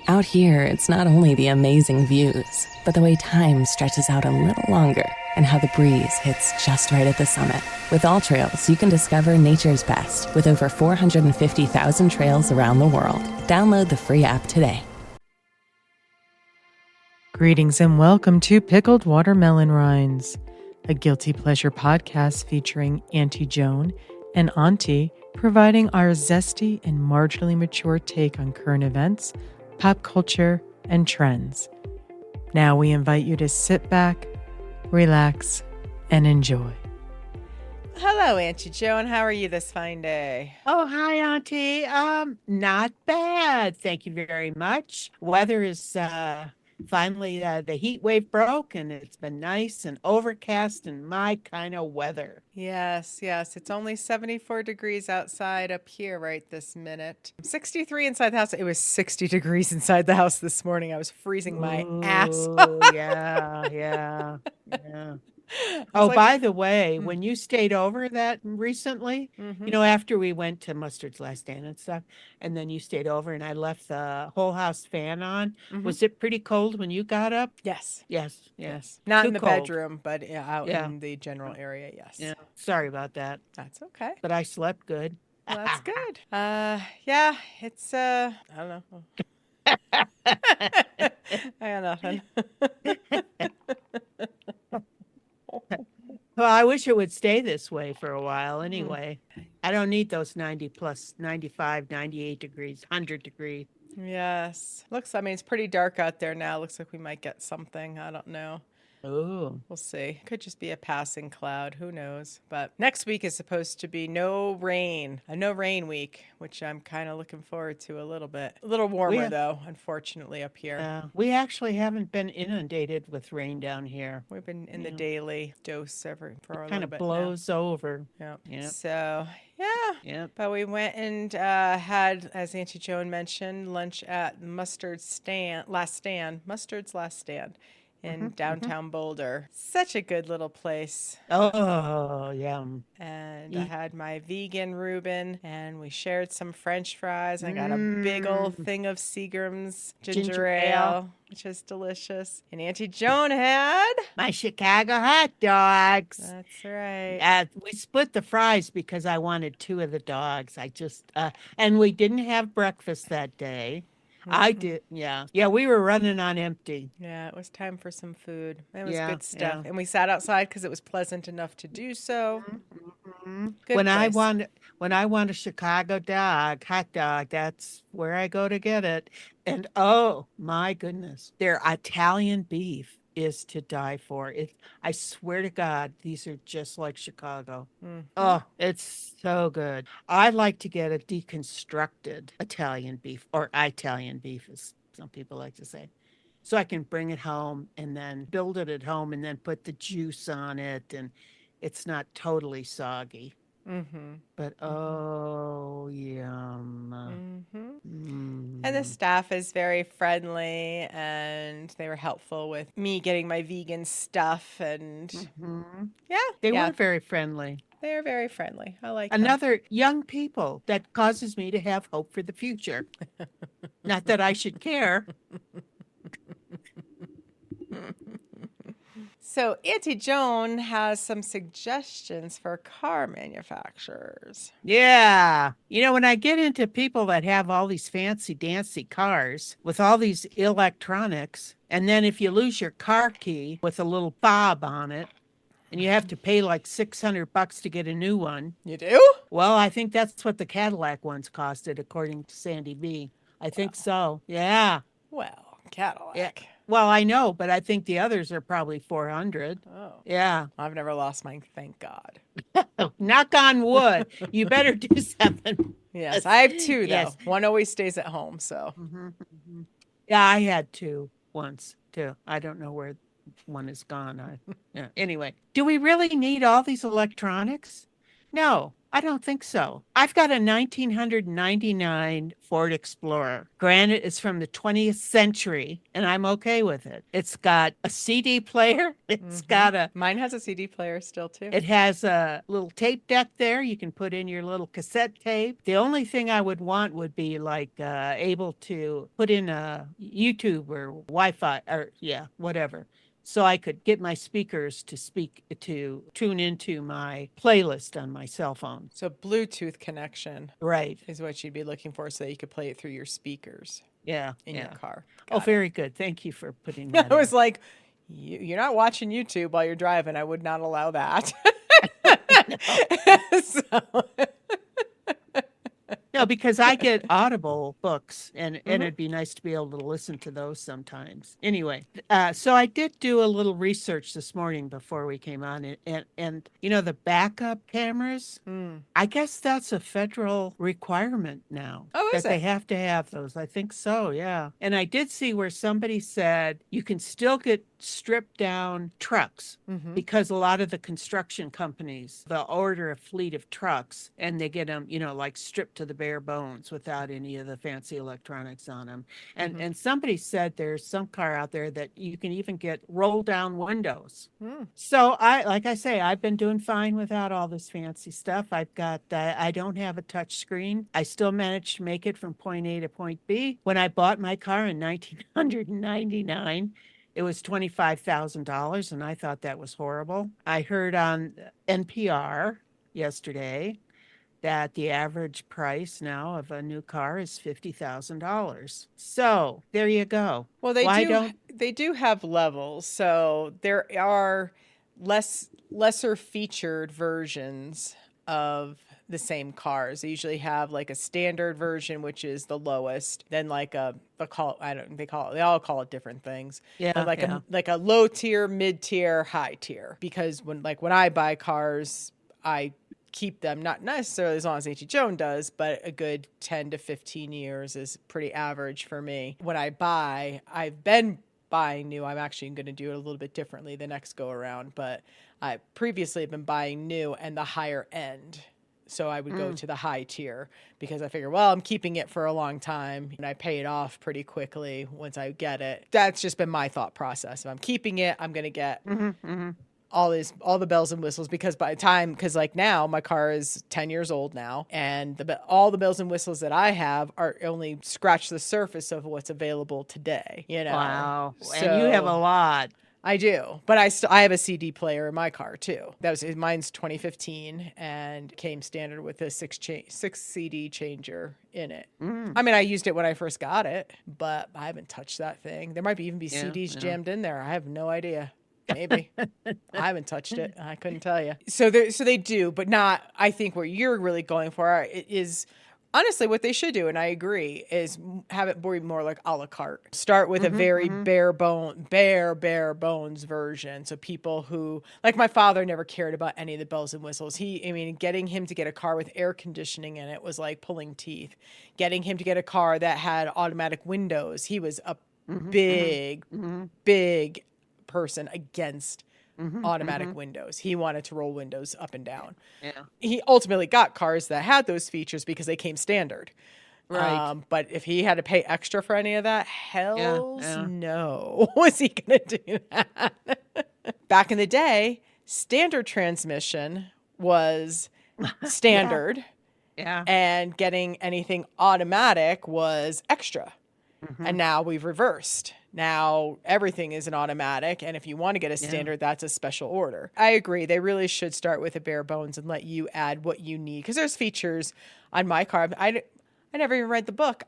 Out here, it's not only the amazing views, but the way time stretches out a little longer and how the breeze hits just right at the summit. With All Trails, you can discover nature's best with over 450,000 trails around the world. Download the free app today. Greetings and welcome to Pickled Watermelon Rinds, a guilty pleasure podcast featuring Auntie Joan and Auntie providing our zesty and marginally mature take on current events, pop culture, and trends. Now we invite you to sit back, relax, and enjoy. Hello, Auntie Joan. How are you this fine day? Oh, hi, Auntie. Not bad. Thank you very much. Weather is finally the heat wave broke and it's been nice and overcast and my kind of weather. Yes. It's only 74 degrees outside up here right this minute. 63 inside the house. It was 60 degrees inside the house this morning. I was freezing my ass. Yeah. Oh, by the way, when you stayed over that recently, after we went to Mustard's Last Stand and stuff, and then you stayed over and I left the whole house fan on, was it pretty cold when you got up? Yes. Too Not in the cold. bedroom, but out in the general area, yes. Yeah. Sorry about that. That's okay. But I slept good. Well, that's good. Yeah, it's, I don't know. I got nothing. Well, I wish it would stay this way for a while anyway. I don't need those 90 plus 95, 98 degrees, 100 degrees. Yes. It's pretty dark out there now. Looks like we might get something. I don't know. Oh, We'll see. Could just be a passing cloud. Who knows? But next week is supposed to be no rain. A no rain week, which I'm kind of looking forward to a little bit. A little warmer, though, unfortunately, up here. we actually haven't been inundated with rain down here. We've been in the daily dose for a little Kind of bit blows over. now. Yeah. So, yeah. Yep. But we went and had, as Auntie Joan mentioned, lunch at Mustard's Last Stand in downtown Boulder. Such a good little place. Oh, yum. And I had my vegan Reuben, and we shared some French fries. And I got a big old thing of Seagram's ginger ale, which is delicious. And Auntie Joan had My Chicago hot dogs. That's right. We split the fries because I wanted two of the dogs. And we didn't have breakfast that day. I did. Yeah. Yeah. We were running on empty. Yeah, it was time for some food. It was Yeah, good stuff. yeah. And we sat outside because it was pleasant enough to do so. Good When I place. want a Chicago hot dog, that's where I go to get it. And oh my goodness, their Italian beef is to die for. I swear to God, these are just like Chicago. Oh, it's so good. I like to get a deconstructed Italian beef, or Italian beef, as some people like to say. So I can bring it home and then build it at home and then put the juice on it and it's not totally soggy. But oh, yum. And the staff is very friendly, and they were helpful with me getting my vegan stuff. And They were very friendly. they're very friendly. I like them. Another young people that causes me to have hope for the future. Not that I should care. So Auntie Joan has some suggestions for car manufacturers. Yeah. When I get into people that have all these fancy dancy cars with all these electronics, and then if you lose your car key with a little fob on it, and you have to pay like $600 to get a new one. You do? Well, I think that's what the Cadillac ones costed, according to Sandy B. I think so. Yeah. Well, Cadillac. Yeah. Well, I know, but I think the others are probably 400. Oh. Yeah. I've never lost mine, thank God. Knock on wood. You better do something. Yes, I have two, though. Yes. One always stays at home, so. Yeah, I had two once, too. I don't know where one is gone. Yeah. Anyway, do we really need all these electronics? No. I don't think so. I've got a 1999 Ford Explorer. Granted, it's from the 20th century, and I'm okay with it. It's got a CD player. It's got a Mine has a CD player still too. It has a little tape deck there. You can put in your little cassette tape. The only thing I would want would be like able to put in a YouTube or Wi-Fi or whatever. So I could get my speakers to tune into my playlist on my cell phone. So Bluetooth connection Right. is what you'd be looking for so that you could play it through your speakers Yeah. in your car. Oh, Got it. very good. Thank you for putting that I was like, you're not watching YouTube while you're driving. I would not allow that. So- No, because I get Audible books, and it'd be nice to be able to listen to those sometimes. Anyway, so I did do a little research this morning before we came on, and the backup cameras. I guess that's a federal requirement now. Oh, is that they it? have to have those. I think so, yeah. And I did see where somebody said you can still get stripped down trucks because a lot of the construction companies, they'll order a fleet of trucks and they get them, like stripped to the bare bones without any of the fancy electronics on them. And somebody said there's some car out there that you can even get roll down windows. So like I say, I've been doing fine without all this fancy stuff. I don't have a touch screen. I still managed to make it from point A to point B. When I bought my car in 1999, it was $25,000, and I thought that was horrible. I heard on NPR yesterday that the average price now of a new car is $50,000. So there you go. Well, they do have levels. So there are lesser featured versions of the same cars. They usually have like a standard version, which is the lowest. Then like they all call it different things. Yeah, But like a low tier, mid tier, high tier. Because when I buy cars, I keep them not necessarily as long as Auntie Joan does, but a good 10 to 15 years is pretty average for me. When I've been buying new. I'm actually going to do it a little bit differently the next go around, but I previously have been buying new and the higher end. So I would go to the high tier because I figure, well, I'm keeping it for a long time and I pay it off pretty quickly once I get it. That's just been my thought process. If I'm keeping it, I'm going to get all the bells and whistles because like now my car is 10 years old now and all the bells and whistles that I have are only scratch the surface of what's available today, Wow. And you have a lot. I do, but I have a CD player in my car too. Mine's 2015 and came standard with a six CD changer in it. I mean, I used it when I first got it, but I haven't touched that thing. There might even be CDs jammed in there. I have no idea. Maybe. I haven't touched it. I couldn't tell you. So they do, but not. I think what you're really going for is. Honestly, what they should do, and I agree, is have it be more like a la carte. Start with a very bare bones version. So people who, like my father, never cared about any of the bells and whistles. Getting him to get a car with air conditioning in it was like pulling teeth. Getting him to get a car that had automatic windows, he was a big person against automatic windows. He wanted to roll windows up and down. Yeah. He ultimately got cars that had those features because they came standard. Right. But if he had to pay extra for any of that, no. Was he going to do that? Back in the day, standard transmission was standard. Yeah. And getting anything automatic was extra. And now we've reversed. Now everything is an automatic. And if you want to get a standard, that's a special order. I agree. They really should start with a bare bones and let you add what you need. Because there's features on my car. I never even read the book.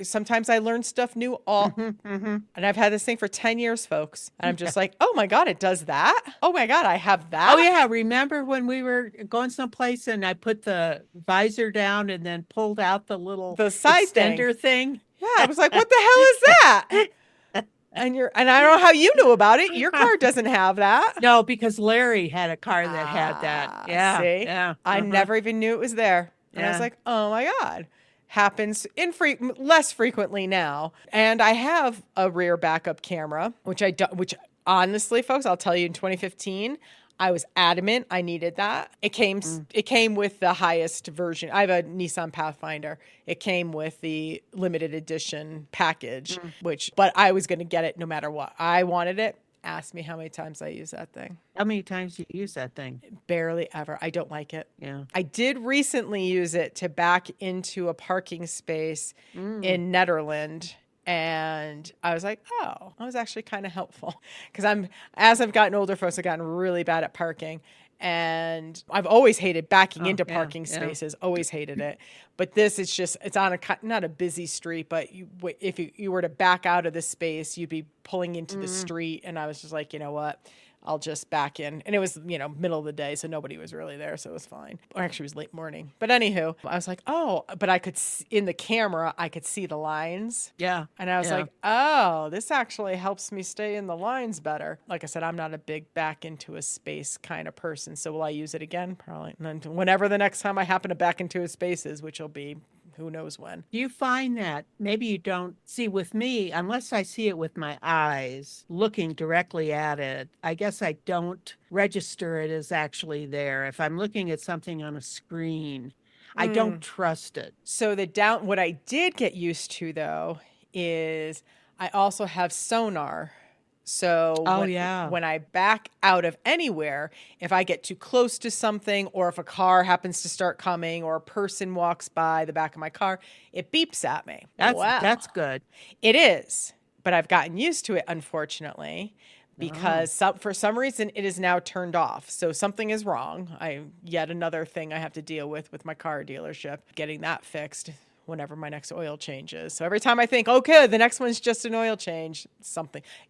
Sometimes I learn stuff new and I've had this thing for 10 years, folks. And I'm just like, oh my God, it does that? Oh my God, I have that? Oh yeah, remember when we were going someplace and I put the visor down and then pulled out the side extender thing? Yeah, I was like, what the hell is that? And I don't know how you knew about it. Your car doesn't have that. No, because Larry had a car that had that. Yeah. See? Yeah. I never even knew it was there. And I was like, oh my God. Happens less frequently now. And I have a rear backup camera, which honestly, folks, I'll tell you in 2015, I was adamant I needed that. It came with the highest version. I have a Nissan Pathfinder. It came with the limited edition package, but I was going to get it no matter what. I wanted it. Ask me how many times I use that thing. How many times do you use that thing? Barely ever. I don't like it. Yeah. I did recently use it to back into a parking space in Netherlands. And I was like, oh, that was actually kind of helpful. Because as I've gotten older, folks, I've gotten really bad at parking. And I've always hated backing into parking spaces, always hated it. But this is just, it's on not a busy street, but if you were to back out of the space, you'd be pulling into the street. And I was just like, you know what? I'll just back in. And it was, middle of the day, so nobody was really there, so it was fine. Or actually, it was late morning. But anywho, I was like, oh, but I could in the camera, I could see the lines. Yeah. And I was like, oh, this actually helps me stay in the lines better. Like I said, I'm not a big back into a space kind of person. So will I use it again? Probably. And whenever the next time I happen to back into a spaces, which will be who knows when. Do you find that maybe you don't see with me, unless I see it with my eyes, looking directly at it, I guess I don't register it as actually there. If I'm looking at something on a screen, I don't trust it. So what I did get used to though, is I also have sonar. So when I back out of anywhere, if I get too close to something or if a car happens to start coming or a person walks by the back of my car, it beeps at me. That's good. It is, but I've gotten used to it, unfortunately, because for some reason it is now turned off. So something is wrong. Yet another thing I have to deal with my car dealership, getting that fixed whenever my next oil changes. So every time I think, okay, the next one's just an oil change,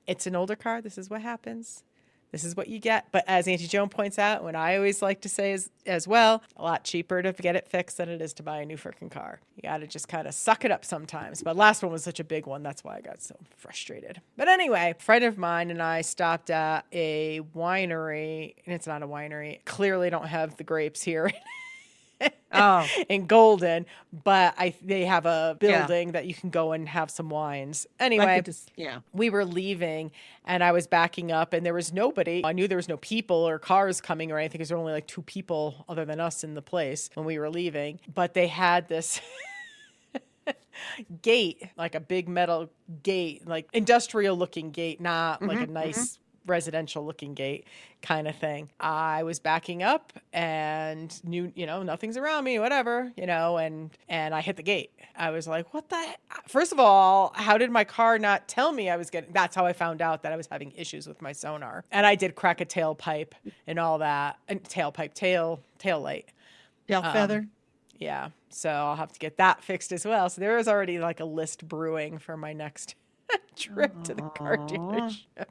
it's an older car. This is what happens. This is what you get. But as Auntie Joan points out, what I always like to say is as well, a lot cheaper to get it fixed than it is to buy a new freaking car. You got to just kind of suck it up sometimes. But last one was such a big one. That's why I got so frustrated. But anyway, a friend of mine and I stopped at a winery, and it's not a winery. Clearly don't have the grapes here. In Golden, but they have a building that you can go and have some wines. Anyway, we were leaving and I was backing up and there was nobody. I knew there was no people or cars coming or anything because there were only like 2 people other than us in the place when we were leaving. But they had this gate, like a big metal gate, like industrial looking gate, not like a nice residential looking gate kind of thing. I was backing up and knew, nothing's around me, whatever, and I hit the gate. I was like, what the heck? First of all, how did my car not tell me that's how I found out that I was having issues with my sonar. And I did crack a tailpipe and all that, and tail light. Tail feather. Yeah. So I'll have to get that fixed as well. So there was already like a list brewing for my next trip to the car dealership.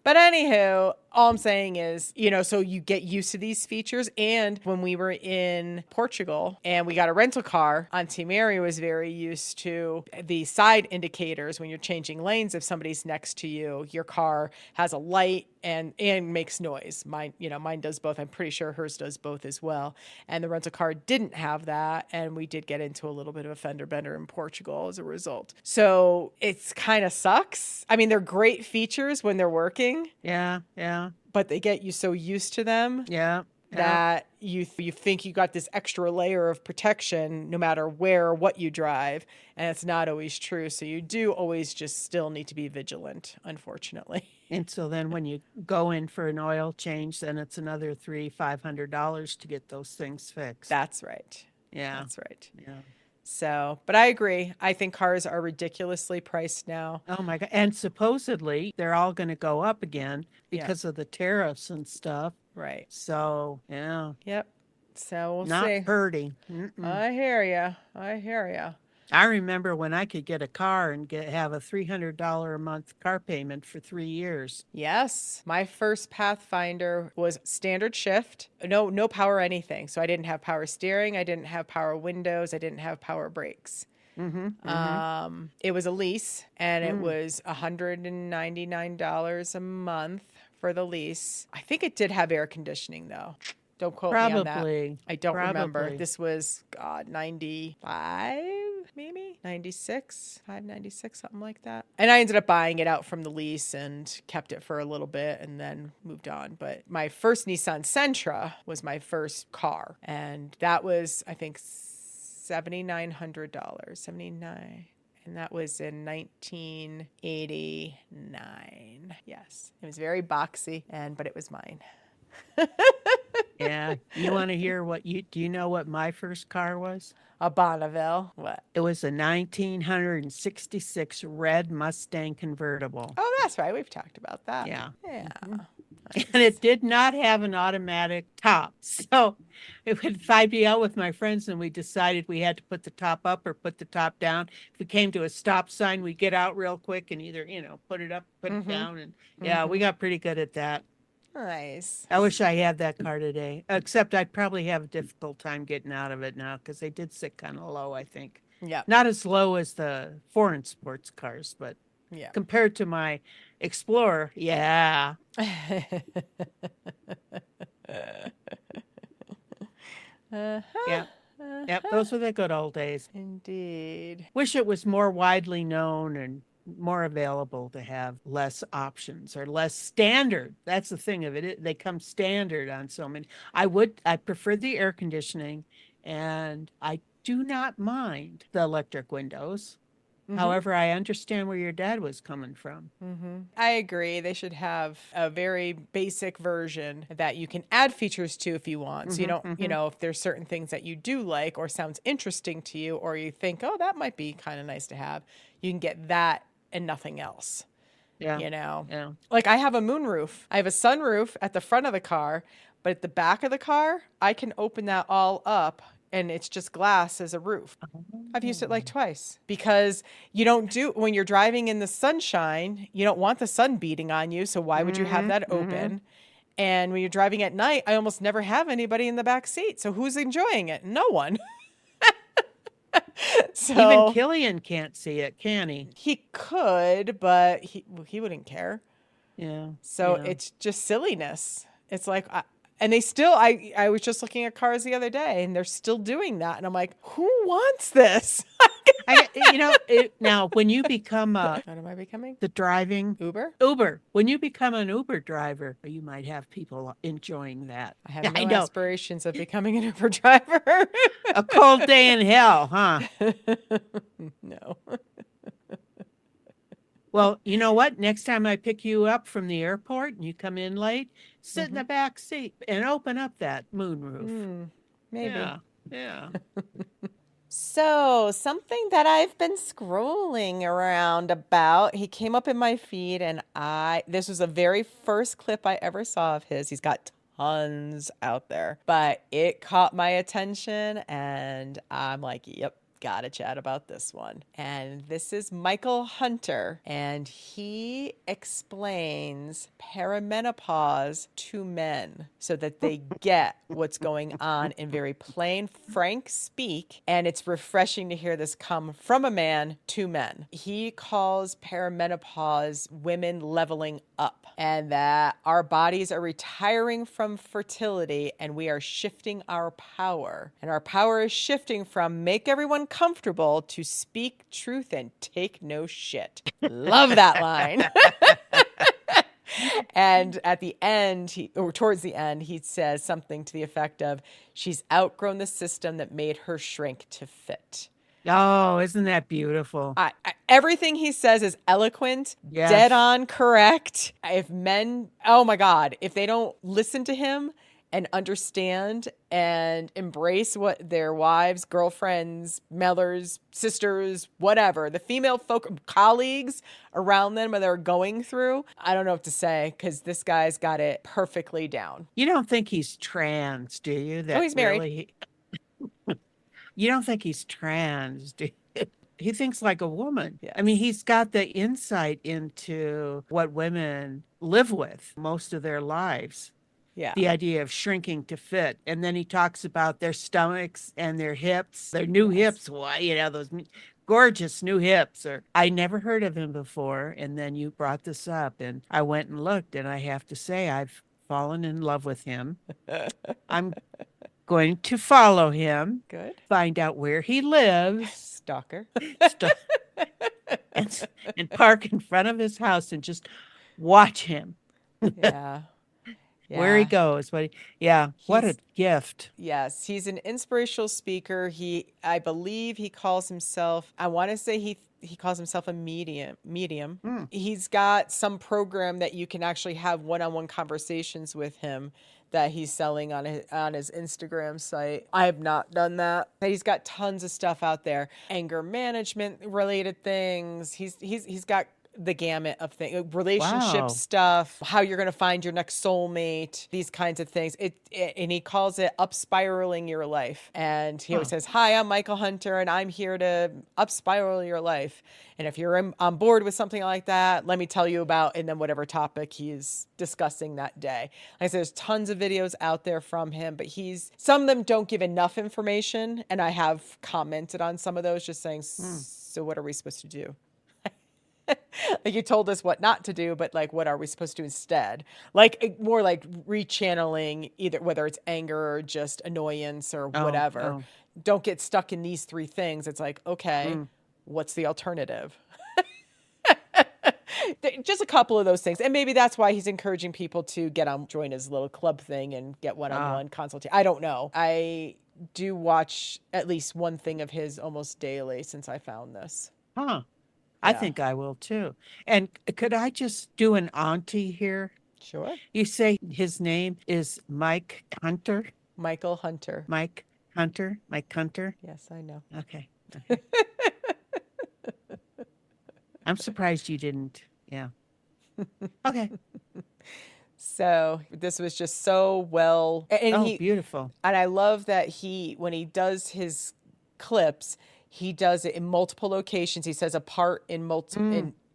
But anywho, all I'm saying is, so you get used to these features. And when we were in Portugal and we got a rental car, Auntie Mary was very used to the side indicators when you're changing lanes. If somebody's next to you, your car has a light and makes noise. Mine does both. I'm pretty sure hers does both as well. And the rental car didn't have that. And we did get into a little bit of a fender bender in Portugal as a result. So it's kind of sucks. I mean, they're great features when they're working. Yeah. But they get you so used to them. Yeah. That you think you got this extra layer of protection no matter where or what you drive, and it's not always true. So you do always just still need to be vigilant, unfortunately. And so then when you go in for an oil change, then it's another $300-$500 to get those things fixed. That's right. Yeah. That's right. Yeah. So, but I agree. I think cars are ridiculously priced now. Oh my God. And supposedly they're all going to go up again because of the tariffs and stuff. Right. So, yeah. Yep. So we'll see. Not hurting. I hear you. I remember when I could get a car and have a $300 a month car payment for 3 years. Yes. My first Pathfinder was standard shift. No power anything. So I didn't have power steering. I didn't have power windows. I didn't have power brakes. It was a lease and it was $199 a month for the lease. I think it did have air conditioning though. Don't quote me on that. I don't remember. This was 95. maybe 96, 596, something like that. And I ended up buying it out from the lease and kept it for a little bit and then moved on. But my first Nissan Sentra was my first car. And that was, I think, $7,900, 79. And that was in 1989. Yes. It was very boxy, but it was mine. Yeah. You want to hear do you know what my first car was? A Bonneville. What? It was a 1966 red Mustang convertible. Oh, that's right. We've talked about that. Yeah. Yeah. And it did not have an automatic top. So I'd be out with my friends and we decided we had to put the top up or put the top down. If we came to a stop sign, we'd get out real quick and either, put it up, put it down. And yeah, we got pretty good at that. Nice. I wish I had that car today, except I'd probably have a difficult time getting out of it now because they did sit kind of low, I think. Yeah. Not as low as the foreign sports cars, but Yeah. compared to my Explorer, yeah. Yeah. Yep, those were the good old days. Indeed. Wish it was more widely known and more available to have less options or less standard. That's the thing of it. They come standard on so many. I prefer the air conditioning and I do not mind the electric windows. However, I understand where your dad was coming from. I agree. They should have a very basic version that you can add features to if you want. So you don't, if there's certain things that you do like or sounds interesting to you, or you think, oh, that might be kind of nice to have, you can get that and nothing else. Yeah. Yeah. Like I have a moonroof. I have a sunroof at the front of the car, but at the back of the car, I can open that all up and it's just glass as a roof. I've used it like twice because when you're driving in the sunshine, you don't want the sun beating on you. So why would you have that open? And when you're driving at night, I almost never have anybody in the back seat. So who's enjoying it? No one. So even Killian can't see it, can he? He could, but he wouldn't care. Yeah. So it's just silliness. It's like, and they still, I was just looking at cars the other day and they're still doing that. And I'm like, who wants this? Now when you become What am I becoming? the driving Uber? when you become an Uber driver, you might have people enjoying that. I have no aspirations of becoming an Uber driver. A cold day in hell, huh? No. Well, you know what? Next time I pick you up from the airport and you come in late, sit in the back seat and open up that moonroof. Maybe. Yeah. So, something that I've been scrolling around about, he came up in my feed and this was the very first clip I ever saw of his. He's got tons out there, but it caught my attention and I'm like, yep. Gotta chat about this one. And this is Michael Hunter, and he explains perimenopause to men so that they get what's going on in very plain, frank speak. And it's refreshing to hear this come from a man to men. He calls perimenopause women leveling up, and that our bodies are retiring from fertility and we are shifting our power. And our power is shifting from make everyone comfortable to speak truth and take no shit. Love that line. And at the end, towards the end, he says something to the effect of, she's outgrown the system that made her shrink to fit. Oh, isn't that beautiful? Everything he says is eloquent, Yes. dead on correct. If men, oh my God, if they don't listen to him and understand and embrace what their wives, girlfriends, mothers, sisters, whatever, the female colleagues around them they're going through, I don't know what to say because this guy's got it perfectly down. You don't think he's trans, do you? He's married. You don't think he's trans, do you? He thinks like a woman. Yes. I mean, he's got the insight into what women live with most of their lives. Yeah. The idea of shrinking to fit. And then he talks about their stomachs and their hips, their new hips. Why, those gorgeous new hips. I never heard of him before. And then you brought this up and I went and looked and I have to say, I've fallen in love with him. I'm going to follow him, Good. find out where he lives, Stalker. st- and park in front of his house and just watch him Yeah. where he Yeah. goes. Yeah, what a He's gift. Yes, he's an inspirational speaker. I believe he calls himself, I want to say he calls himself a medium. Mm. He's got some program that you can actually have one-on-one conversations with him that he's selling on his Instagram site. I have not done that. But he's got tons of stuff out there. Anger management related things. He's got the gamut of things, relationship Wow. stuff, how you're going to find your next soulmate, these kinds of things. And he calls it up spiraling your life. And he always says, "Hi, I'm Michael Hunter, and I'm here to up spiral your life. And if you're on board with something like that, let me tell you about," and then whatever topic he's discussing that day. Like I said, there's tons of videos out there from him, but some of them don't give enough information. And I have commented on some of those just saying, so what are we supposed to do? Like, you told us what not to do, but like, what are we supposed to do instead? Like, more like rechanneling, either whether it's anger or just annoyance or whatever. Oh. Don't get stuck in these three things. It's like, okay, what's the alternative? Just a couple of those things. And maybe that's why he's encouraging people to join his little club thing and get one-on-one consultation. I don't know. I do watch at least one thing of his almost daily since I found this. Huh. I think I will too. And could I just do an auntie here? Sure. You say his name is Mike Hunter? Michael Hunter. Mike Hunter? Mike Hunter? Yes, I know. Okay. I'm surprised you didn't. Yeah. Okay. So this was just so well. And beautiful. And I love that when he does his clips, he does it in multiple locations. He says a part in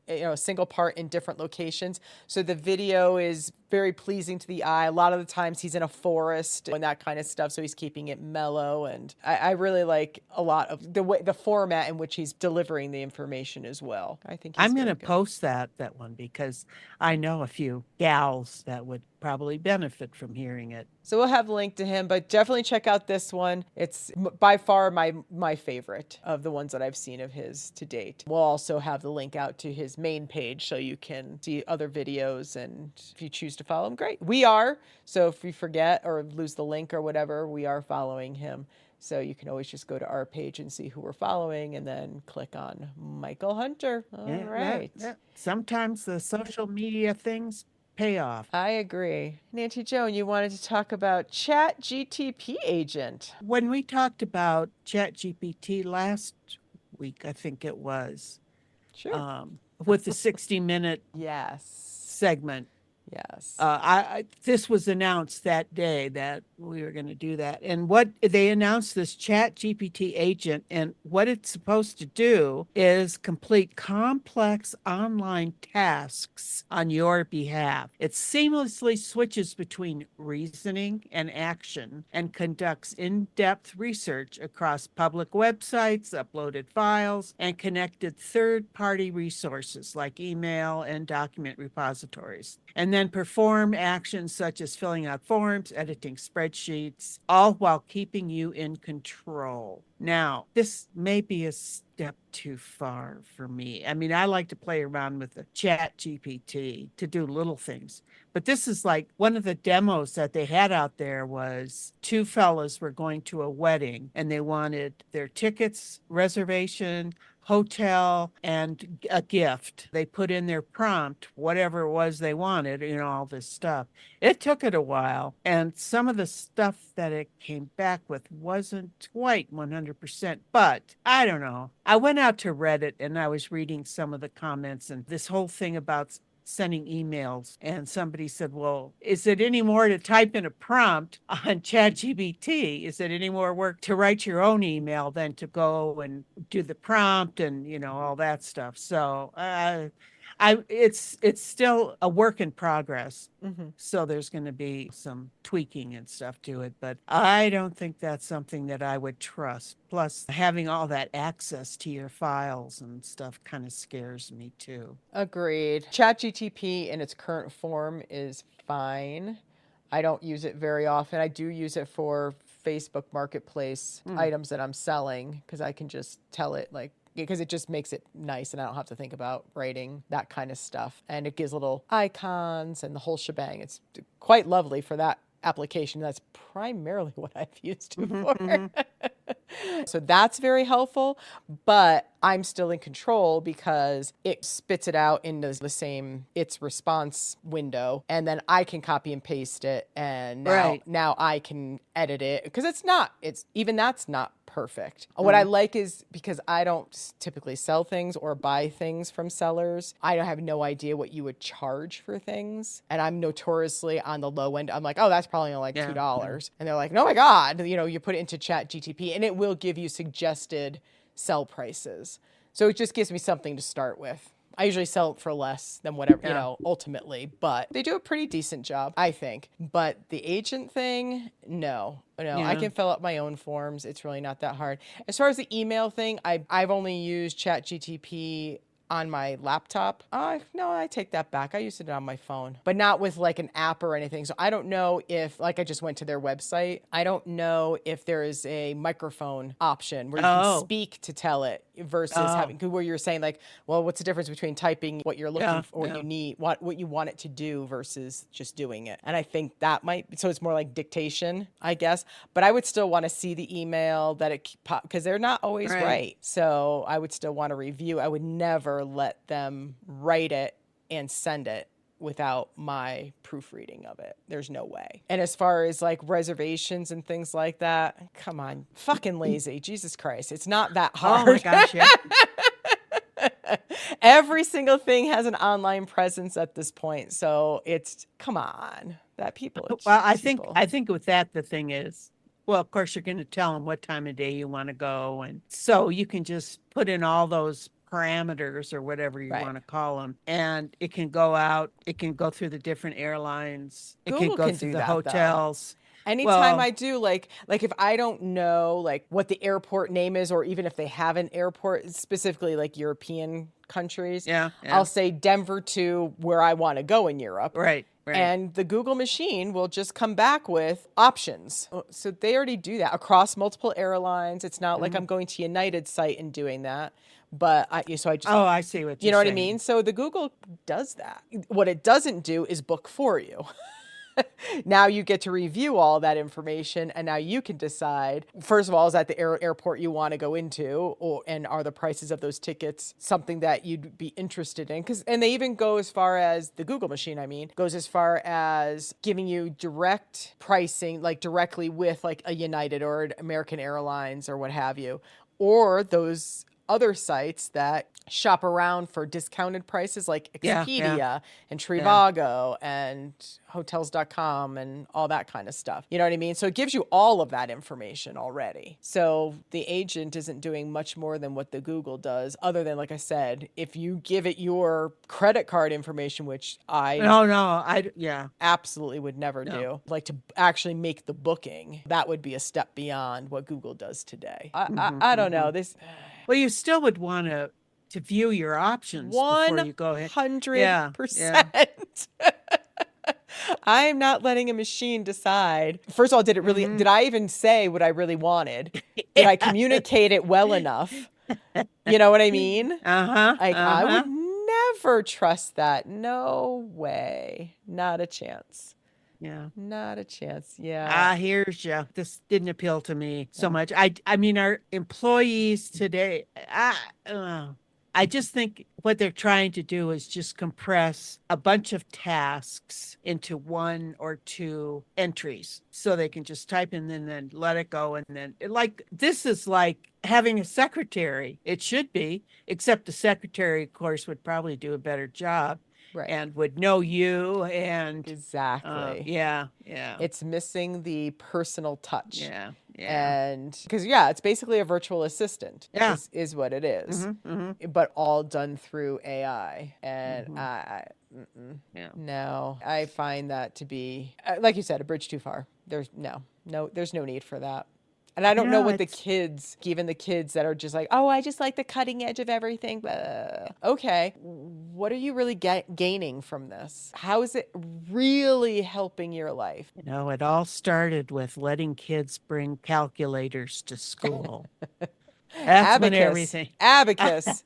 a single part in different locations. So the video is very pleasing to the eye. A lot of the times he's in a forest and that kind of stuff. So he's keeping it mellow. And I really like a lot of the format in which he's delivering the information as well. I think I'm going to post that one because I know a few gals that would probably benefit from hearing it. So we'll have a link to him, but definitely check out this one. It's by far my favorite of the ones that I've seen of his to date. We'll also have the link out to his main page so you can see other videos, and if you choose to follow him, great. We are. So if you forget or lose the link or whatever, we are following him. So you can always just go to our page and see who we're following and then click on Michael Hunter. All right. Sometimes the social media things pay off. I agree. Nancy Joan, you wanted to talk about ChatGPT agent. When we talked about ChatGPT last week, I think it was. Sure. With the 60-minute segment. Yes. This was announced that day that we were going to do that. And what they announced, this ChatGPT agent, and what it's supposed to do is complete complex online tasks on your behalf. It seamlessly switches between reasoning and action and conducts in-depth research across public websites, uploaded files, and connected third-party resources like email and document repositories. And then perform actions such as filling out forms, editing spreadsheets, all while keeping you in control. Now, this may be a step too far for me. I mean, I like to play around with the ChatGPT to do little things. But this is like one of the demos that they had out there was two fellas were going to a wedding and they wanted their tickets, reservation, hotel, and a gift. They put in their prompt, whatever it was they wanted, all this stuff. It took it a while, and some of the stuff that it came back with wasn't quite 100%, but I don't know. I went out to Reddit and I was reading some of the comments and this whole thing about sending emails, and somebody said, well, is it any more to type in a prompt on ChatGPT? Is it any more work to write your own email than to go and do the prompt and all that stuff? So it's still a work in progress. Mm-hmm. So there's going to be some tweaking and stuff to it, but I don't think that's something that I would trust. Plus, having all that access to your files and stuff kind of scares me too. Agreed. ChatGPT in its current form is fine. I don't use it very often. I do use it for Facebook Marketplace items that I'm selling because I can just tell it like, because it just makes it nice and I don't have to think about writing that kind of stuff. And it gives little icons and the whole shebang. It's quite lovely for that application. That's primarily what I've used it for. So that's very helpful, but I'm still in control because it spits it out into the same its response window, and then I can copy and paste it, and now I can edit it because that's not perfect. What I like is because I don't typically sell things or buy things from sellers, I have no idea what you would charge for things. And I'm notoriously on the low end. I'm like, oh, that's probably only like $2. And they're like, oh my God, you put it into ChatGTP and it will give you suggested sell prices. So it just gives me something to start with. I usually sell it for less than whatever, ultimately, but they do a pretty decent job, I think. But the agent thing, no, I can fill out my own forms. It's really not that hard. As far as the email thing, I've only used ChatGTP on my laptop. No, I take that back. I used it on my phone, but not with like an app or anything. So I don't know if, like, I just went to their website. I don't know if there is a microphone option where you can speak to tell it versus having, where you're saying like, well, what's the difference between typing what you're looking for, what you need, what you want it to do versus just doing it. And I think that so it's more like dictation, I guess, but I would still want to see the email that because they're not always right. So I would still want to review. I would never let them write it and send it without my proofreading of it. There's no way. And as far as like reservations and things like that, come on, fucking lazy. Jesus Christ. It's not that hard. Oh my gosh, yeah. Every single thing has an online presence at this point. So come on, that people. Well, I think with that, the thing is, well, of course, you're going to tell them what time of day you want to go. And so you can just put in all those parameters or whatever you want to call them. And it can go out. It can go through the different airlines. It Google can go can through do the that, hotels. Anytime I do, like if I don't know like what the airport name is, or even if they have an airport, specifically like European countries, I'll say Denver to where I want to go in Europe. Right. And the Google machine will just come back with options. So they already do that across multiple airlines. It's not like I'm going to United site and doing that. But I see what you're saying. You know what I mean? So the Google does that. What it doesn't do is book for you. Now you get to review all that information, and now you can decide, first of all, is that the airport you want to go into, and are the prices of those tickets something that you'd be interested in? And they even go as far as, the Google machine, goes as far as giving you direct pricing, like directly with like a United or an American Airlines or what have you, or those other sites that shop around for discounted prices like Expedia and Trivago and hotels.com and all that kind of stuff. You know what I mean? So it gives you all of that information already. So the agent isn't doing much more than what the Google does, other than, like I said, if you give it your credit card information, which I absolutely would never do, like to actually make the booking, that would be a step beyond what Google does today. I don't know. Well, you still would want to view your options before you go ahead. 100%. I'm not letting a machine decide. First of all, did I even say what I really wanted? Did I communicate it well enough? You know what I mean? I would never trust that. No way. Not a chance. Yeah. Not a chance. Yeah. Here's you. This didn't appeal to me so much. I mean, our employees today, I just think what they're trying to do is just compress a bunch of tasks into one or two entries so they can just type in and then let it go. And then this is like having a secretary. It should be, except the secretary, of course, would probably do a better job. Right. And would know you and exactly. Yeah. It's missing the personal touch. Yeah. And because it's basically a virtual assistant. Yeah. is what it is. But all done through AI. And no, I find that to be, like you said, a bridge too far. There's no need for that. And I don't know what even the kids that are just like, oh, I just like the cutting edge of everything. Okay. what are you really gaining from this? How is it really helping your life? You know, it all started with letting kids bring calculators to school. That's when Abacus. everything. Abacus.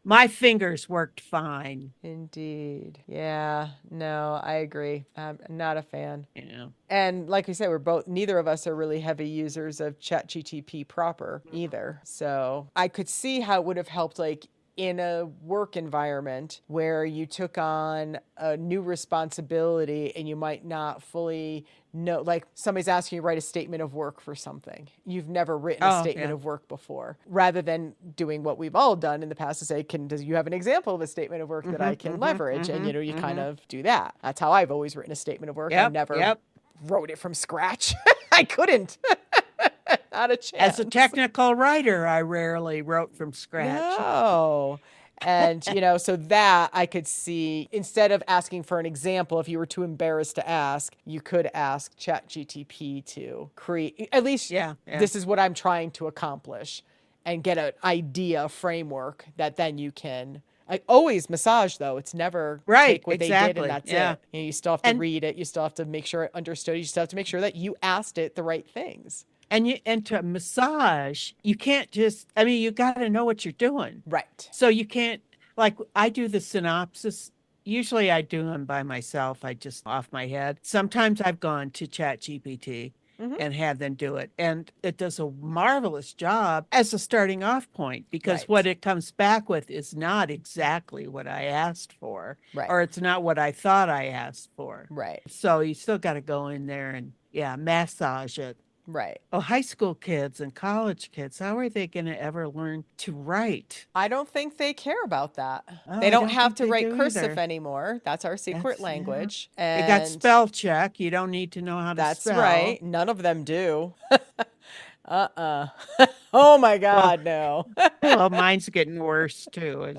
My fingers worked fine. Indeed. Yeah. No, I agree. I'm not a fan. Yeah. And like we said, neither of us are really heavy users of ChatGTP proper either. So I could see how it would have helped, like, in a work environment where you took on a new responsibility and you might not fully know, like somebody's asking you to write a statement of work for something. You've never written a statement of work before, rather than doing what we've all done in the past to say, do you have an example of a statement of work that I can leverage? And, you kind of do that. That's how I've always written a statement of work. I never wrote it from scratch. I couldn't. Not a chance. As a technical writer, I rarely wrote from scratch. No. And, so that I could see, instead of asking for an example, if you were too embarrassed to ask, you could ask ChatGTP to create, at least this is what I'm trying to accomplish, and get an idea framework that then you can. I always massage, though. It's never take what they did and that's it. You still have to read it. You still have to make sure it understood. You still have to make sure that you asked it the right things. And to massage, you can't just, you got to know what you're doing. Right. So you can't, like, I do the synopsis. Usually I do them by myself. I just off my head. Sometimes I've gone to ChatGPT and had them do it. And it does a marvelous job as a starting off point, because what it comes back with is not exactly what I asked for, or it's not what I thought I asked for. Right. So you still got to go in there and, massage it. Right. Oh, high school kids and college kids, how are they going to ever learn to write? I don't think they care about that. Oh, they don't have to write cursive anymore. That's our secret language. And they got spell check. You don't need to know how to spell. That's right. None of them do. Oh my God, no. Well, mine's getting worse too.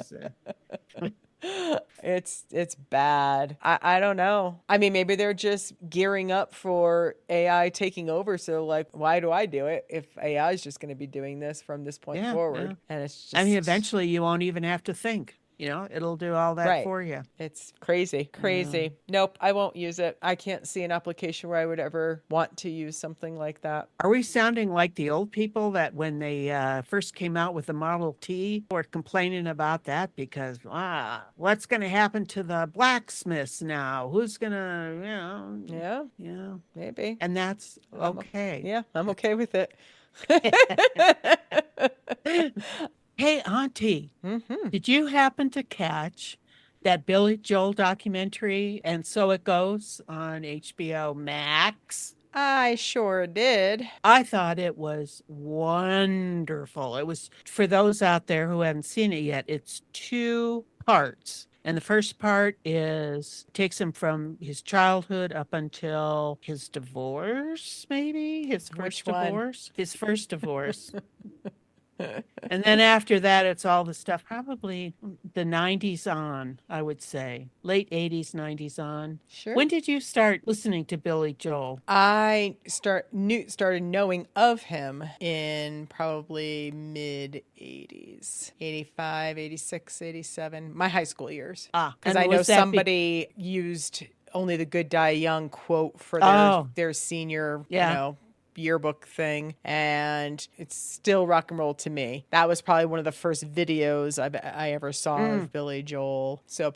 It's bad. I don't know. I mean, maybe they're just gearing up for AI taking over. So, like, why do I do it if AI is just going to be doing this from this point forward? And it's just, eventually you won't even have to think. It'll do all that for you. It's crazy. Nope, I won't use it. I can't see an application where I would ever want to use something like that. Are we sounding like the old people that when they first came out with the Model T were complaining about that because, what's going to happen to the blacksmiths now? Who's going to, Yeah, maybe. And that's okay. I'm okay with it. Hey, Auntie, did you happen to catch that Billy Joel documentary, And So It Goes, on HBO Max? I sure did. I thought it was wonderful. It was, for those out there who haven't seen it yet, it's 2 parts. And the first part takes him from his childhood up until his divorce, maybe? His first divorce? His first divorce. And then after that, it's all the stuff, probably the 90s on, I would say. Late 80s, 90s on. Sure. When did you start listening to Billy Joel? I started knowing of him in probably mid 80s, 85, 86, 87, my high school years. Because I know somebody used Only the Good Die Young quote for their senior, yearbook thing, and it's still rock and roll to me. That was probably one of the first videos I ever saw of Billy Joel. So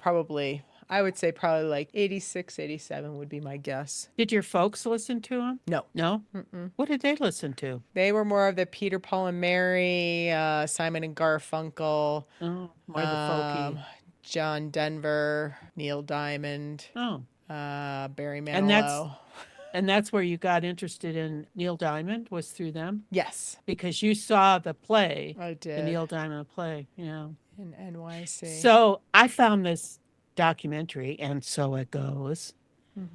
I would say probably like 86, 87 would be my guess. Did your folks listen to him? No. Mm-mm. What did they listen to? They were more of the Peter, Paul and Mary, Simon and Garfunkel. Oh, more the folky. John Denver, Neil Diamond. Oh. Barry Manilow. And that's where you got interested in Neil Diamond, was through them? Yes. Because you saw the play. I did. The Neil Diamond play, In NYC. So I found this documentary, And So It Goes,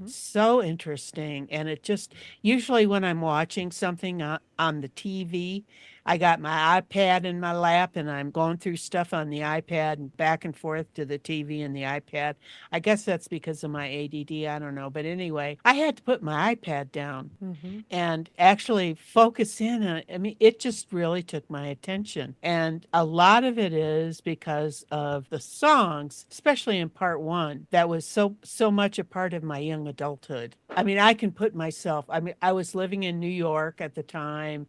so interesting. And it just, usually when I'm watching something on the TV, I got my iPad in my lap and I'm going through stuff on the iPad and back and forth to the TV and the iPad. I guess that's because of my ADD. I don't know. But anyway, I had to put my iPad down and actually focus in on it. I mean, it just really took my attention. And a lot of it is because of the songs, especially in part one, that was so much a part of my young adulthood. I mean, I can put myself, I mean, I was living in New York at the time.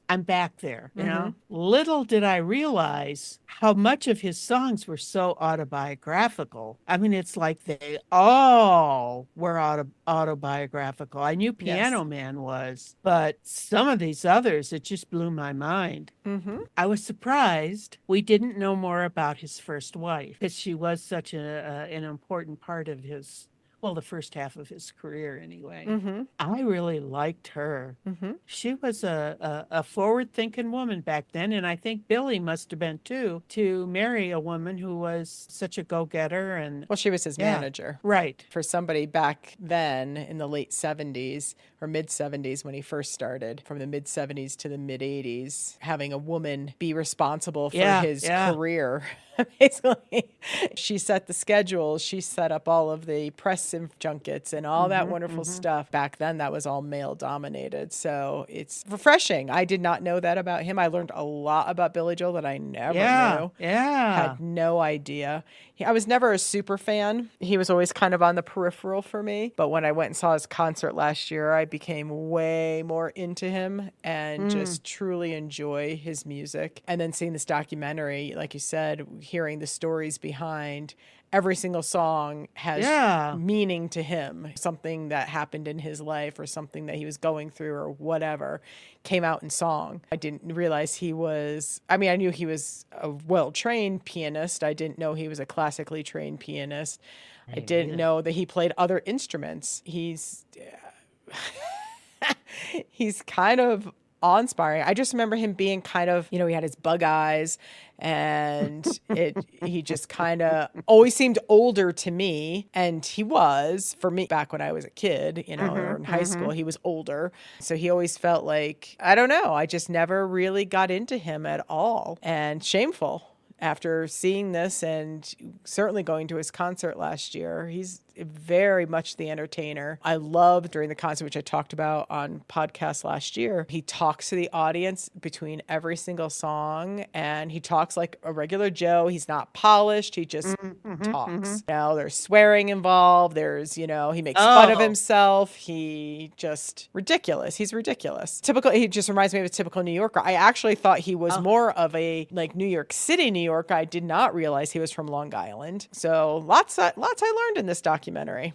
I'm back there, you know? Little did I realize how much of his songs were so autobiographical. I mean, it's like they all were autobiographical. I knew Piano Man was, but some of these others, it just blew my mind. I was surprised we didn't know more about his first wife because she was such an important part of his, well, the first half of his career anyway. I really liked her. She was a forward-thinking woman back then, and I think Billy must have been too, to marry a woman who was such a go-getter. And Well, she was his manager. Right. For somebody back then in the late 70s or mid 70s when he first started, from the mid 70s to the mid 80s, having a woman be responsible for his career. Basically, she set the schedule. She set up all of the press junkets and all that wonderful stuff. Back then, that was all male dominated. So it's refreshing. I did not know that about him. I learned a lot about Billy Joel that I never knew. Had no idea. I was never a super fan. He was always kind of on the peripheral for me. But when I went and saw his concert last year, I became way more into him and just truly enjoy his music. And then seeing this documentary, like you said, hearing the stories behind every single song has meaning to him. Something that happened in his life or something that he was going through or whatever came out in song. I didn't realize he was, I mean, I knew he was a well-trained pianist. I didn't know he was a classically trained pianist. I didn't know that he played other instruments. He's kind of awe-inspiring. I just remember him being kind of, you know, he had his bug eyes and he just kind of always seemed older to me. And he was, for me, back when I was a kid, you know, or in high school, he was older. So he always felt like, I don't know, I just never really got into him at all. And shameful. After seeing this and certainly going to his concert last year, he's very much the entertainer. I love during the concert, which I talked about on podcast last year, he talks to the audience between every single song and he talks like a regular Joe. He's not polished. He just talks. You know, there's swearing involved. There's, you know, he makes fun of himself. He just ridiculous. He's ridiculous. Typical. He just reminds me of a typical New Yorker. I actually thought he was more of a like New York City, New York. I did not realize he was from Long Island. So lots I learned in this documentary.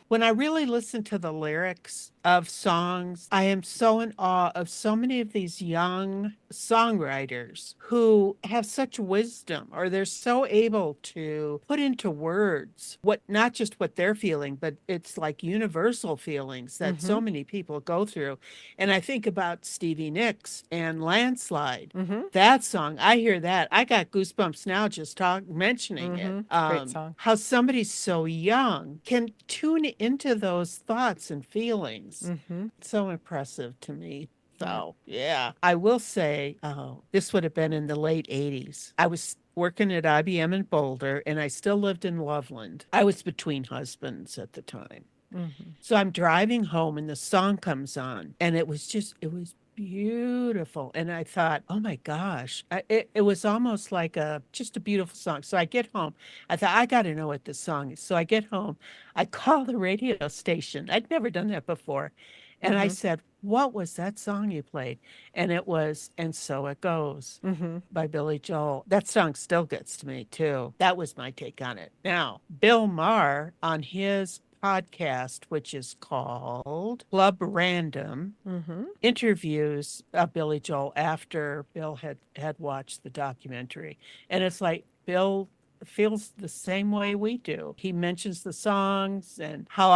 When I really listen to the lyrics of songs, I am so in awe of so many of these young songwriters who have such wisdom, or they're so able to put into words what, not just what they're feeling, but it's like universal feelings that so many people go through. And I think about Stevie Nicks and Landslide. That song, I hear that, I got goosebumps now just mentioning it. Great song. How somebody so young can tune into those thoughts and feelings. So impressive to me. So, yeah. I will say, this would have been in the late 80s. I was working at IBM in Boulder, and I still lived in Loveland. I was between husbands at the time. So I'm driving home, and the song comes on, and it was beautiful. And I thought, oh my gosh, it was almost like just a beautiful song. So I get home. I thought, I got to know what this song is. So I get home. I call the radio station. I'd never done that before. And I said, what was that song you played? And it was And So It Goes by Billy Joel. That song still gets to me too. That was my take on it. Now, Bill Maher on his podcast, which is called Club Random, interviews Billy Joel after Bill had watched the documentary. And it's like Bill feels the same way we do. He mentions the songs and how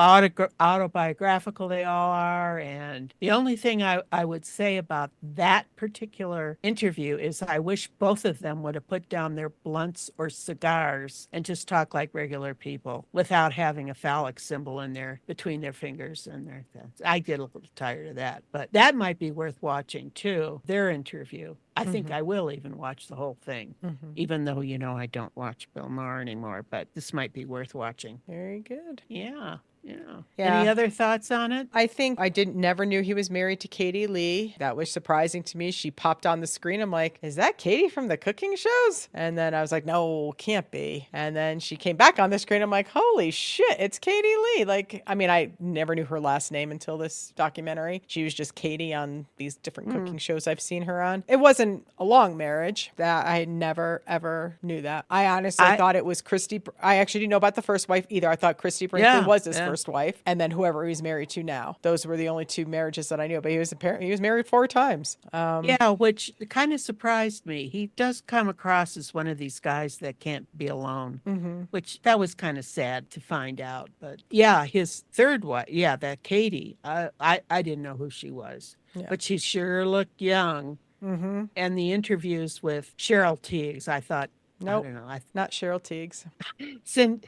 autobiographical they all are. And the only thing I would say about that particular interview is I wish both of them would have put down their blunts or cigars and just talk like regular people without having a phallic symbol in there between their fingers and their thumbs. I get a little tired of that, but that might be worth watching too, their interview. I think I will even watch the whole thing, even though, I don't watch Bill Maher anymore, but this might be worth watching. Very good. Yeah. Yeah. Yeah. Any other thoughts on it? I think I never knew he was married to Katie Lee. That was surprising to me. She popped on the screen. I'm like, is that Katie from the cooking shows? And then I was like, no, can't be. And then she came back on the screen. I'm like, holy shit, it's Katie Lee. Like, I mean, I never knew her last name until this documentary. She was just Katie on these different cooking shows I've seen her on. It wasn't a long marriage. That I never, ever knew that. I honestly thought it was Christy. I actually didn't know about the first wife either. I thought Christy Brinkley was his first wife, and then whoever he's married to now. Those were the only two marriages that I knew. But he was married 4 times. Which kind of surprised me. He does come across as one of these guys that can't be alone, which that was kind of sad to find out. But yeah, his third wife, that Katie, I didn't know who she was, but she sure looked young. And the interviews with Cheryl Tiegs, I thought, nope, I don't know, not Cheryl Tiegs.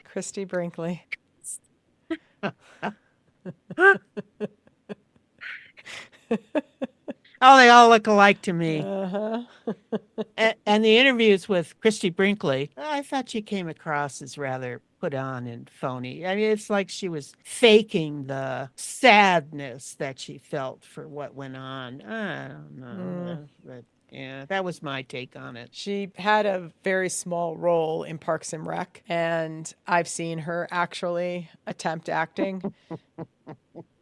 Christy Brinkley. Oh, they all look alike to me. And the interviews with Christy Brinkley, I thought she came across as rather put on and phony. I mean, it's like she was faking the sadness that she felt for what went on. I don't know. But yeah, that was my take on it. She had a very small role in Parks and Rec, and I've seen her actually attempt acting.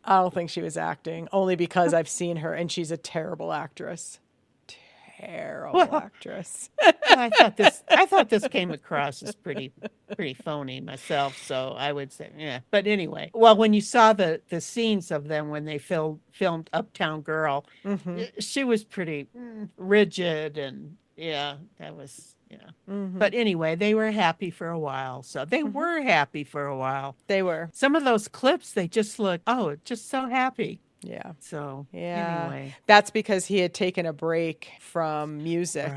I don't think she was acting, only because I've seen her, and she's a terrible actress. Actress. I thought this came across as pretty phony myself, so I would say, yeah. But anyway, well, when you saw the scenes of them when they filmed Uptown Girl, she was pretty rigid, and that was. But anyway, they were happy for a while. So they were happy for a while. They were. Some of those clips, they just look, just so happy. Yeah. So anyway. That's because he had taken a break from music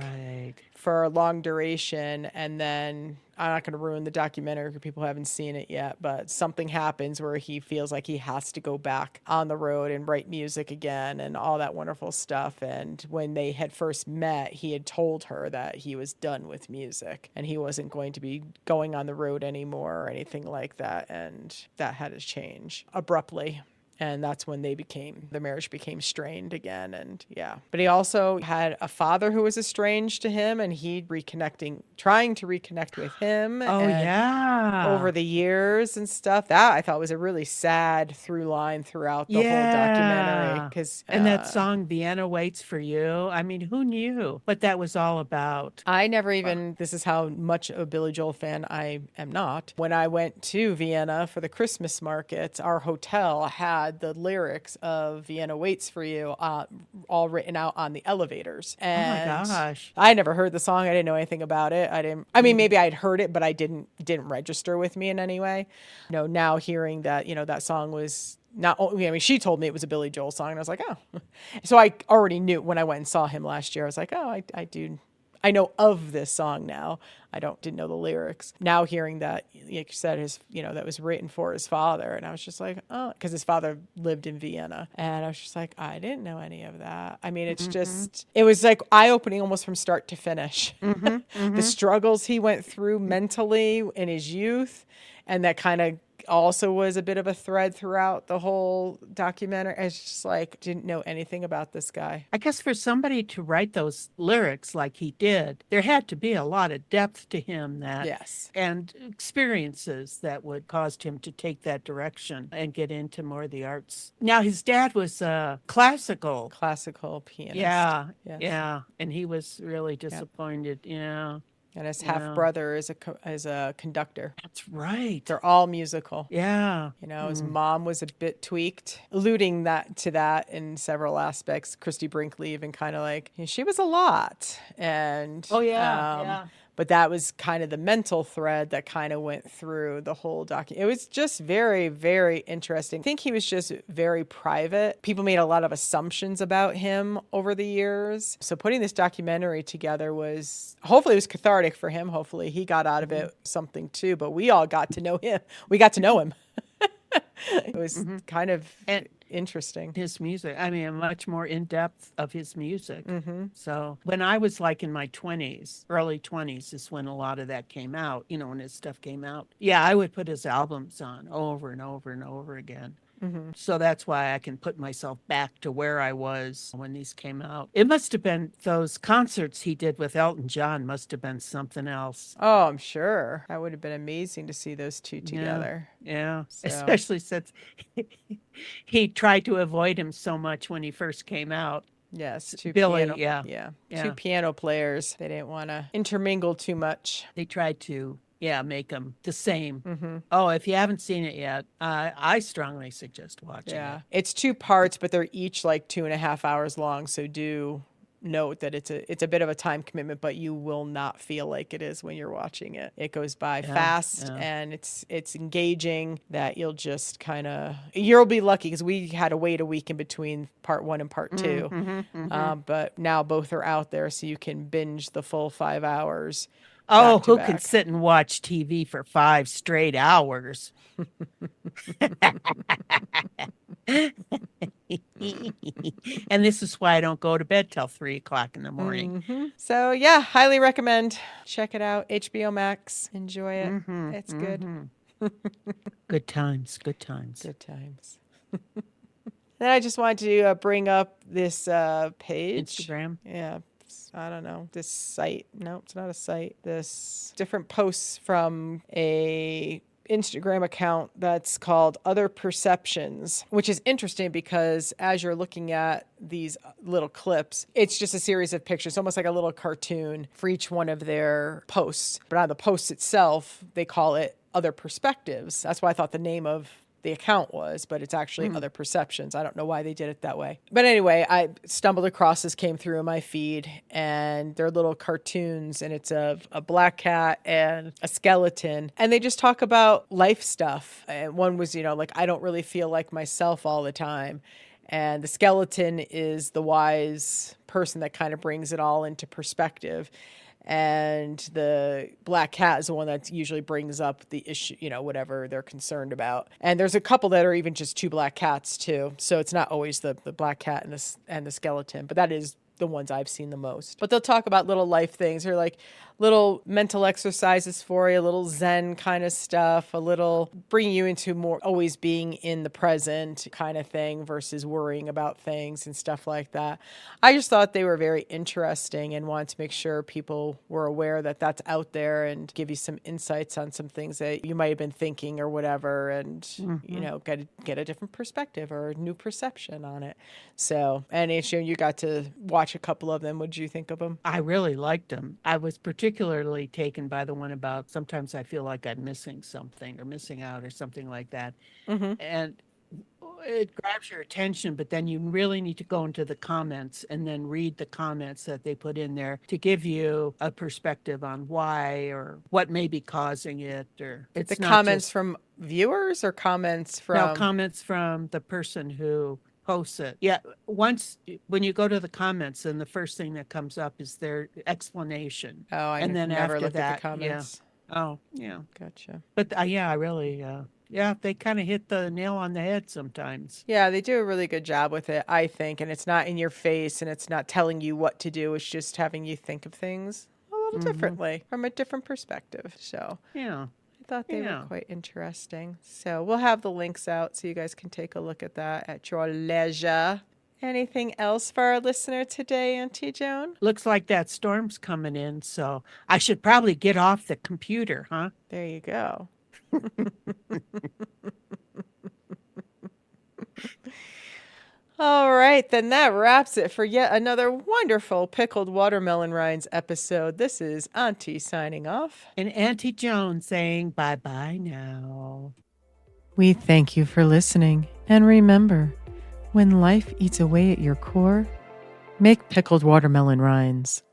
for a long duration. And then I'm not going to ruin the documentary because people haven't seen it yet, but something happens where he feels like he has to go back on the road and write music again and all that wonderful stuff. And when they had first met, he had told her that he was done with music and he wasn't going to be going on the road anymore or anything like that. And that had to change abruptly. And that's when the marriage became strained again. And but he also had a father who was estranged to him, and trying to reconnect with him. Over the years and stuff. That I thought was a really sad through line throughout the whole documentary. And that song, Vienna Waits for You. I mean, who knew what that was all about? I never even, this is how much a Billy Joel fan I am not. When I went to Vienna for the Christmas markets, our hotel had the lyrics of Vienna Waits for You all written out on the elevators. And oh my gosh. I never heard the song. I didn't know anything about it. I mean, maybe I'd heard it, but it didn't register with me in any way. Now hearing that, that song was not only, I mean, she told me it was a Billy Joel song, and I was like, oh. So I already knew when I went and saw him last year. I was like, oh, I know of this song now. I didn't know the lyrics. Now hearing that, like you said, that was written for his father. And I was just like, oh, because his father lived in Vienna. And I was just like, I didn't know any of that. I mean, it's it was like eye-opening almost from start to finish. The struggles he went through mentally in his youth, and that kind of also was a bit of a thread throughout the whole documentary. It's just like, didn't know anything about this guy. I guess for somebody to write those lyrics like he did, there had to be a lot of depth to him and experiences that would caused him to take that direction and get into more of the arts. Now, his dad was a classical pianist. Yeah. And he was really disappointed. Yeah. And his half-brother is a conductor. That's right. They're all musical. Yeah. His mom was a bit tweaked, alluding to that in several aspects. Christy Brinkley even kind of like, she was a lot. And but that was kind of the mental thread that kind of went through the whole document. It was just very, very interesting. I think he was just very private. People made a lot of assumptions about him over the years. So putting this documentary together hopefully it was cathartic for him. Hopefully he got out of it something too, but we all got to know him. We got to know him. It was kind of And interesting. his music, I mean, much more in depth of his music. Mm-hmm. So when I was like in my 20s, early 20s is when a lot of that came out, when his stuff came out. Yeah, I would put his albums on over and over and over again. Mm-hmm. So that's why I can put myself back to where I was when these came out. It must have been those concerts he did with Elton John must have been something else. Oh, I'm sure. That would have been amazing to see those two Yeah. together. Yeah, So- especially since he tried to avoid him so much when he first came out. Yes, two Billy, piano, yeah. two piano players. They didn't want to intermingle too much. They tried to, make them the same. Mm-hmm. Oh, if you haven't seen it yet, I strongly suggest watching Yeah, it. it's 2 parts, but they're each like 2.5 hours long. So do note that it's a bit of a time commitment, but you will not feel like it is when you're watching it. It goes by fast, and it's engaging. That you'll just you'll be lucky because we had to wait a week in between part 1 and part 2. But now both are out there, so you can binge the full 5 hours. Oh, back to who back. can sit and watch TV for 5 straight hours? And this is why I don't go to bed till 3 o'clock in the morning. Mm-hmm. So yeah, highly recommend. Check it out. HBO Max. Enjoy it. It's good. Good times, good times. Good times. Then I just wanted to bring up this page. Instagram. Yeah. I don't know. This site. No, it's not a site. This different posts from a Instagram account that's called Other Perceptions, which is interesting because as you're looking at these little clips, it's just a series of pictures, almost like a little cartoon for each one of their posts. But on the post itself, they call it Other Perspectives. That's why I thought the name of the account was, but it's actually Other Perceptions. I don't know why they did it that way. But anyway, I stumbled across this, came through in my feed, and they're little cartoons, and it's a black cat and a skeleton. And they just talk about life stuff. And one was, like, I don't really feel like myself all the time. And the skeleton is the wise person that kind of brings it all into perspective. And the black cat is the one that usually brings up the issue, whatever they're concerned about. And there's a couple that are even just 2 black cats too. So it's not always the black cat and the skeleton, but that is the ones I've seen the most. But they'll talk about little life things. They're like little mental exercises for you, a little Zen kind of stuff, a little bringing you into more always being in the present kind of thing versus worrying about things and stuff like that. I just thought they were very interesting and wanted to make sure people were aware that that's out there and give you some insights on some things that you might have been thinking or whatever, and get a different perspective or a new perception on it. So, and you got to watch a couple of them. What did you think of them? I really liked them. I was particularly taken by the one about sometimes I feel like I'm missing something or missing out or something like that. And it grabs your attention, but then you really need to go into the comments and then read the comments that they put in there to give you a perspective on why or what may be causing it. Or it's The not comments just- from viewers or comments from... No, comments from the person who posts it. Yeah, when you go to the comments, and the first thing that comes up is their explanation. Oh, I and then never after looked that, at the comments. Oh, yeah. Gotcha. But yeah, I really, they kind of hit the nail on the head sometimes. Yeah, they do a really good job with it, I think. And it's not in your face and it's not telling you what to do. It's just having you think of things a little differently from a different perspective. So Yeah. I thought they were quite interesting. So we'll have the links out so you guys can take a look at that at your leisure. Anything else for our listener today, Auntie Joan? Looks like that storm's coming in, so I should probably get off the computer, huh? There you go. All right, then that wraps it for yet another wonderful Pickled Watermelon Rinds episode. This is Auntie signing off. And Auntie Joan saying bye-bye now. We thank you for listening, and remember, when life eats away at your core, make pickled watermelon rinds.